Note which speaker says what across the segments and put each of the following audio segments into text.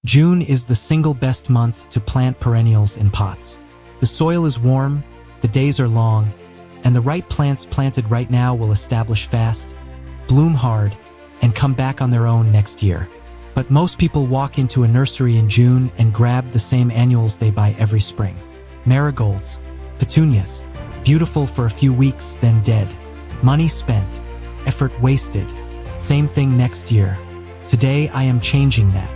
Speaker 1: June is the single best month to plant perennials in pots. The soil is warm, the days are long, and the right plants planted right now will establish fast, bloom hard, and come back on their own next year. But most people walk into a nursery in June and grab the same annuals they buy every spring. Marigolds, petunias, beautiful for a few weeks, then dead. Money spent, effort wasted. Same thing next year. Today I am changing that.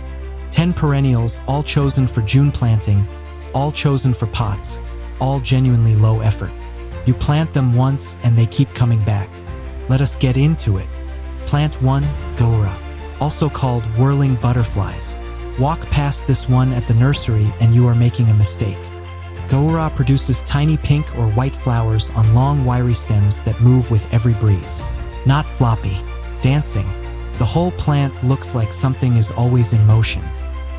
Speaker 1: 10 perennials, all chosen for June planting, all chosen for pots, all genuinely low effort. You plant them once and they keep coming back. Let us get into it. Plant 1, Gaura, also called whirling butterflies. Walk past this one at the nursery and you are making a mistake. Gaura produces tiny pink or white flowers on long wiry stems that move with every breeze. Not floppy, dancing. The whole plant looks like something is always in motion.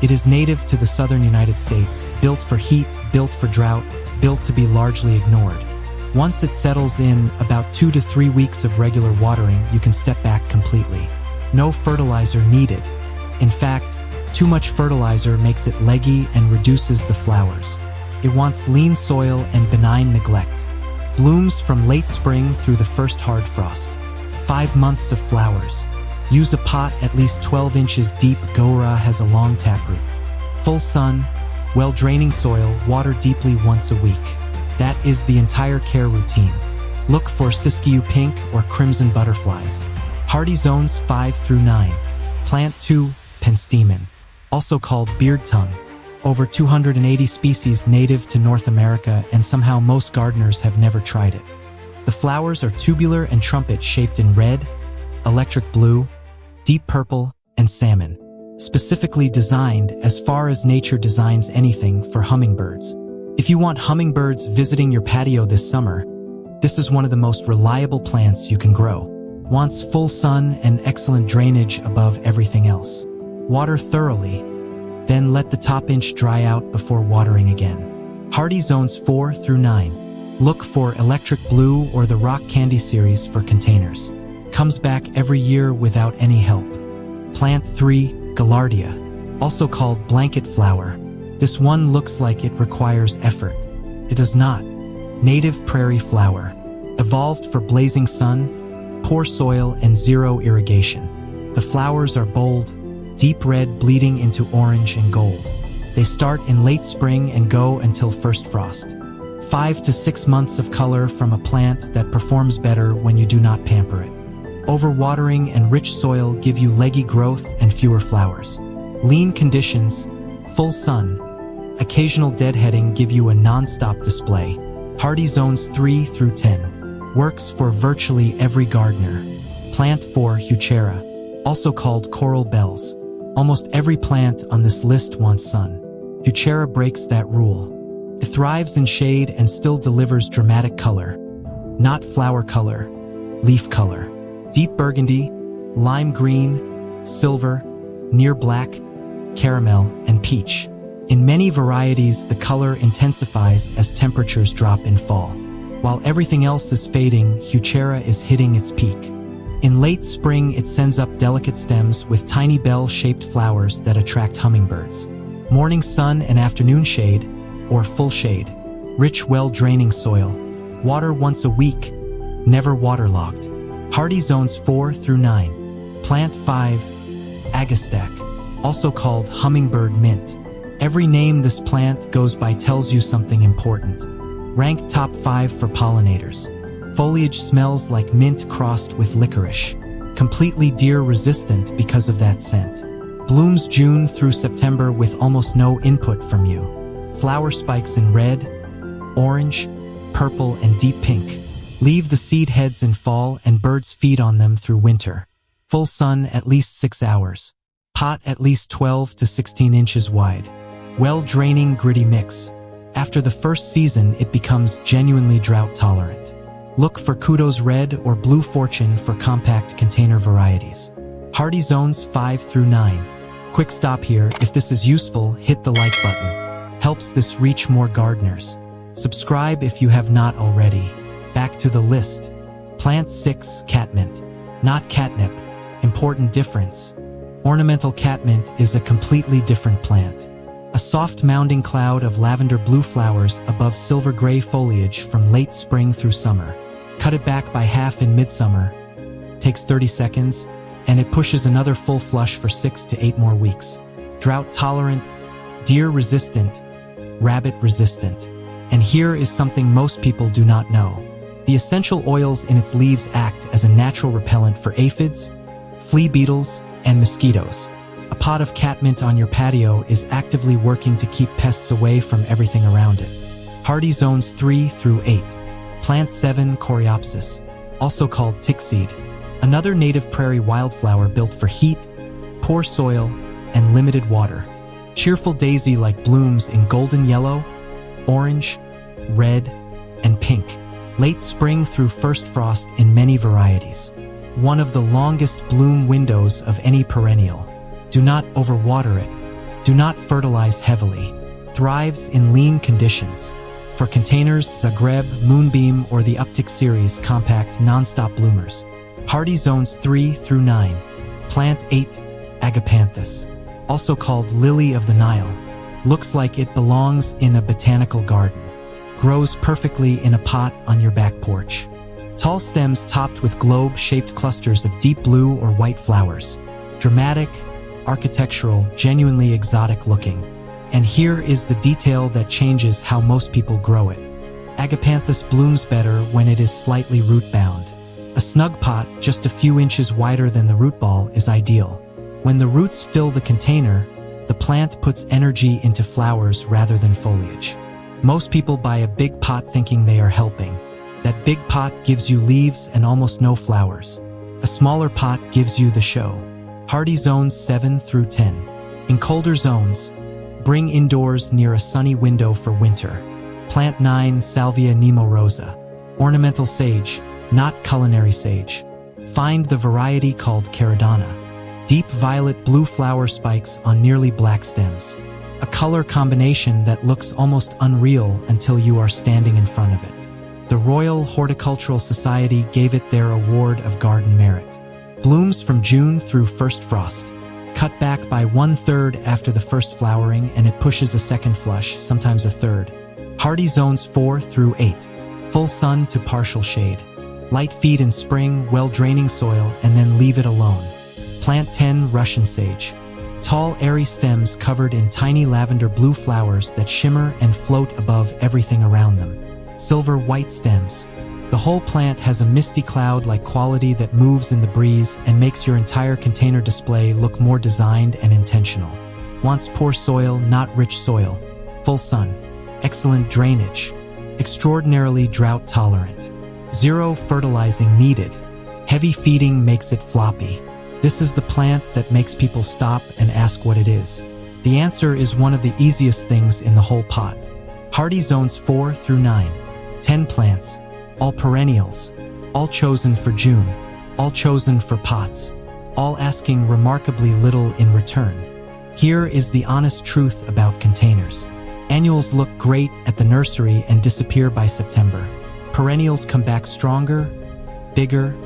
Speaker 1: It is native to the southern United States, built for heat, built for drought, built to be largely ignored. Once it settles in, about 2 to 3 weeks of regular watering, you can step back completely. No fertilizer needed. In fact, too much fertilizer makes it leggy and reduces the flowers. It wants lean soil and benign neglect. Blooms from late spring through the first hard frost. 5 months of flowers. Use a pot at least 12 inches deep. Gaura has a long taproot. Full sun, well-draining soil, water deeply once a week. That is the entire care routine. Look for Siskiyou pink or crimson butterflies. Hardy zones 5 through 9. Plant 2, Penstemon, also called Beardtongue. Over 280 species native to North America, and somehow most gardeners have never tried it. The flowers are tubular and trumpet-shaped in red, electric blue, deep purple, and salmon. Specifically designed, as far as nature designs anything, for hummingbirds. If you want hummingbirds visiting your patio this summer, this is one of the most reliable plants you can grow. Wants full sun and excellent drainage above everything else. Water thoroughly, then let the top inch dry out before watering again. Hardy zones 4 through 9. Look for electric blue or the rock candy series for containers. Comes back every year without any help. Plant 3, Gaillardia, also called blanket flower. This one looks like it requires effort. It does not. Native prairie flower. Evolved for blazing sun, poor soil, and zero irrigation. The flowers are bold, deep red bleeding into orange and gold. They start in late spring and go until first frost. 5 to 6 months of color from a plant that performs better when you do not pamper it. Overwatering and rich soil give you leggy growth and fewer flowers. Lean conditions, full sun, occasional deadheading give you a non-stop display. Hardy zones 3 through 10. Works for virtually every gardener. Plant 4, Heuchera, also called coral bells. Almost every plant on this list wants sun. Heuchera breaks that rule. It thrives in shade and still delivers dramatic color. Not flower color, leaf color. Deep burgundy, lime green, silver, near black, caramel, and peach. In many varieties, the color intensifies as temperatures drop in fall. While everything else is fading, Heuchera is hitting its peak. In late spring, it sends up delicate stems with tiny bell-shaped flowers that attract hummingbirds. Morning sun and afternoon shade, or full shade. Rich, well-draining soil. Water once a week, never waterlogged. Hardy zones 4 through 9. Plant 5, Agastache, also called hummingbird mint. Every name this plant goes by tells you something important. Ranked top 5 for pollinators. Foliage smells like mint crossed with licorice. Completely deer-resistant because of that scent. Blooms June through September with almost no input from you. Flower spikes in red, orange, purple, and deep pink. Leave the seed heads in fall and birds feed on them through winter. Full sun at least 6 hours. Pot at least 12 to 16 inches wide. Well-draining, gritty mix. After the first season, it becomes genuinely drought-tolerant. Look for Kudo's Red or Blue Fortune for compact container varieties. Hardy zones 5 through 9. Quick stop here. If this is useful, hit the like button. Helps this reach more gardeners. Subscribe if you have not already. Back to the list. Plant 6, Catmint. Not catnip. Important difference. Ornamental catmint is a completely different plant. A soft mounding cloud of lavender blue flowers above silver-gray foliage from late spring through summer. Cut it back by half in midsummer. Takes 30 seconds, and it pushes another full flush for 6 to 8 more weeks. Drought-tolerant, deer-resistant, rabbit-resistant. And here is something most people do not know. The essential oils in its leaves act as a natural repellent for aphids, flea beetles, and mosquitoes. A pot of catmint on your patio is actively working to keep pests away from everything around it. Hardy zones 3 through 8. Plant 7 Coreopsis, also called Tickseed. Another native prairie wildflower built for heat, poor soil, and limited water. Cheerful daisy-like blooms in golden yellow, orange, red, and pink. Late spring through first frost in many varieties. One of the longest bloom windows of any perennial. Do not overwater it. Do not fertilize heavily. Thrives in lean conditions. For containers, Zagreb, Moonbeam, or the Uptick series compact non-stop bloomers. Hardy zones 3 through 9. Plant 8, Agapanthus, also called Lily of the Nile. Looks like it belongs in a botanical garden. Grows perfectly in a pot on your back porch. Tall stems topped with globe-shaped clusters of deep blue or white flowers. Dramatic, architectural, genuinely exotic looking. And here is the detail that changes how most people grow it. Agapanthus blooms better when it is slightly root-bound. A snug pot, just a few inches wider than the root ball, is ideal. When the roots fill the container, the plant puts energy into flowers rather than foliage. Most people buy a big pot thinking they are helping. That big pot gives you leaves and almost no flowers. A smaller pot gives you the show. Hardy zones 7 through 10. In colder zones, bring indoors near a sunny window for winter. Plant 9 Salvia Nemorosa. Ornamental sage, not culinary sage. Find the variety called Caradonna. Deep violet blue flower spikes on nearly black stems. A color combination that looks almost unreal until you are standing in front of it. The Royal Horticultural Society gave it their Award of Garden Merit. Blooms from June through first frost. Cut back by 1/3 after the first flowering, and it pushes a second flush, sometimes a third. Hardy zones 4 through 8. Full sun to partial shade. Light feed in spring, well-draining soil, and then leave it alone. Plant 10 Russian sage. Tall, airy stems covered in tiny lavender blue flowers that shimmer and float above everything around them. Silver white stems. The whole plant has a misty cloud-like quality that moves in the breeze and makes your entire container display look more designed and intentional. Wants poor soil, not rich soil. Full sun. Excellent drainage. Extraordinarily drought-tolerant. Zero fertilizing needed. Heavy feeding makes it floppy. This is the plant that makes people stop and ask what it is. The answer is one of the easiest things in the whole pot. Hardy zones 4 through 9. 10 plants. All perennials. All chosen for June. All chosen for pots. All asking remarkably little in return. Here is the honest truth about containers. Annuals look great at the nursery and disappear by September. Perennials come back stronger, bigger,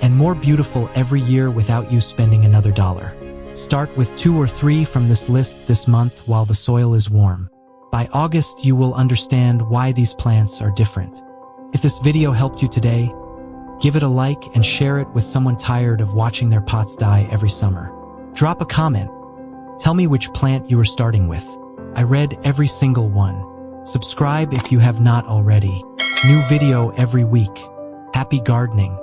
Speaker 1: and more beautiful every year without you spending another dollar. Start with 2 or 3 from this list this month while the soil is warm. By August, you will understand why these plants are different. If this video helped you today, give it a like and share it with someone tired of watching their pots die every summer. Drop a comment. Tell me which plant you are starting with. I read every single one. Subscribe if you have not already. New video every week. Happy gardening.